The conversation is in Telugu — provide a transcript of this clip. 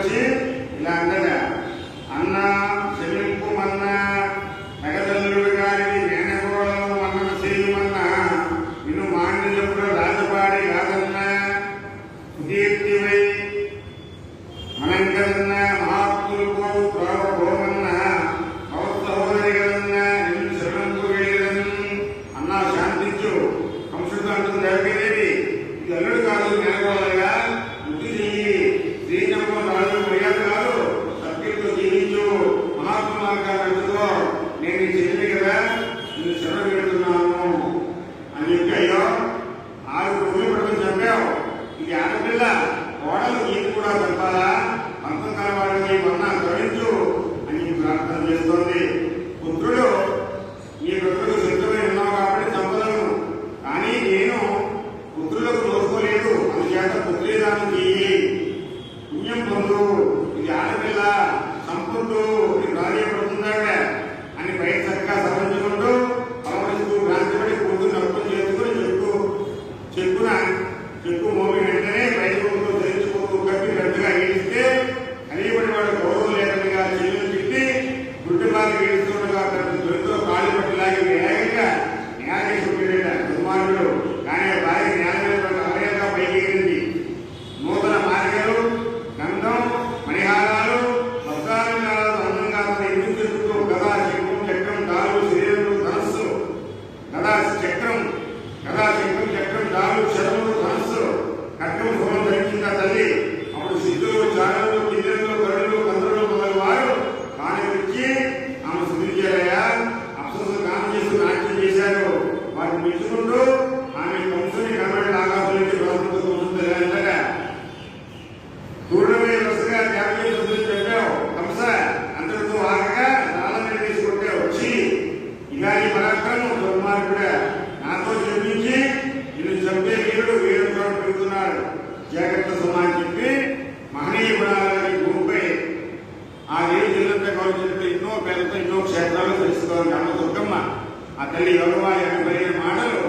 వచ్చి ఇలా అంటదా, అన్న క్షమింపుమన్నా మెగదల్లుడు గారికి నేనెవరో అన్నను చేయమన్నా నిన్ను మాండినప్పుడు రాజపాడి కాదన్నా సుకీర్తివై మనంకదన్న మహాత్ములు పోవు త్రోవమన్న సహోదరి కదన్నా నిన్ను శరణంకు వెళ్ళదని అన్నా శాంతించు. కంసుడు అంటుంది దేవకీదేవి, ఇది అల్లుడు కాదు నేనగోలగా బుద్ధి చెయ్యి, శ్రీజంలో రాజు మర్యాద కాదు, సత్యంతో జీవించు, మహాత్మ మార్గాలు పెట్టుకో, నేను నీ చెల్లి కదా నిన్ను శరణ పెడుతున్నాను అని చెప్పి, అయ్యో 6 రోజులు పడుకుని చంపావు, ఇది ఆడపిల్ల కోడలు నీకు కూడా చంపాలా, పంతం కలవాడిని మొన్న కరుణించు అని ప్రార్థన చేస్తోంది. పుత్రుడు నీ భక్తులకు శత్రువై ఉన్నావు కాబట్టి చంపలను, కానీ నేను పుత్రులకు దోసుకోలేదు, అందుచేత పుత్రీదానం చెయ్యి, పుణ్యం పొందు, ఇది ఆడపిల్ల సంపొద్దు, నీ భార్య పడుతుందావిడ అని బయట చక్కగా సవరించుకుంటూ పరమరిస్తూ భ్రాంతిపడి కూతురు నష్టం చేసుకుని చెక్కు మోమి వెంటనే బయటకు ధరించుకుంటూ కట్టి గట్టిగా ఈడిస్తే కలియబడి వాడు గౌరవం లేకుండా చెల్లెలు తిట్టి గుడ్డిబాగా ఈడుతుండగా దొరితో కాళ్ళు పట్టిలాగి వేగంగా న్యాయసుకుడేట దుర్మార్గుడు. కానీ భార్య న్యాయ అలయంగా పైకి ఎగిరింది. నూతన మార్గాలు, గంధం, మణిహారాలు, వస్త్రాలంకారాలు అందంగా ఎదురు చెప్పుతూ గదా శంఖం చక్రం దారు శరీరంలో ధనస్సు, గదా చక్రం దారు శరములు ధనస్సు ఖడ్గం శోభం ధరించిన తల్లి. అప్పుడు సిద్ధులు, చారులు, కిన్నెలు, కరులు, కందరులు మొదలు వారు కానిపించి ఆమె సుధించారయ్యా, అప్సరసు గానం చేస్తూ నాట్యం చేశారు. వారిని మెచ్చుకుంటూ ఆమె కంసుని కనబడి ఆకాశంలోకి ప్రభుత్వం కూర్చుందట. దూరమే వరుసగా త్యాగం చెప్పావు కంస, అందరితో ఆగగా రాళ్ళని తీసుకుంటే వచ్చి ఇలాంటి పరాక్రమం దుర్మార్గుడా, నాతో చెప్పించి నిన్ను చంపే వీరుడు వీరుడు పెరుగుతున్నాడు, జాగ్రత్త సమాని చెప్పి మహనీయ గుణాలని భూమిపై ఆ దేవి జిల్లంతా గౌరవించినట్టు ఎన్నో పేదలతో ఎన్నో క్షేత్రాలు తెలుసుకోవాలి. అమ్మ దుర్గమ్మ ఆ తల్లి యోగవారి అనుభవ మాటలు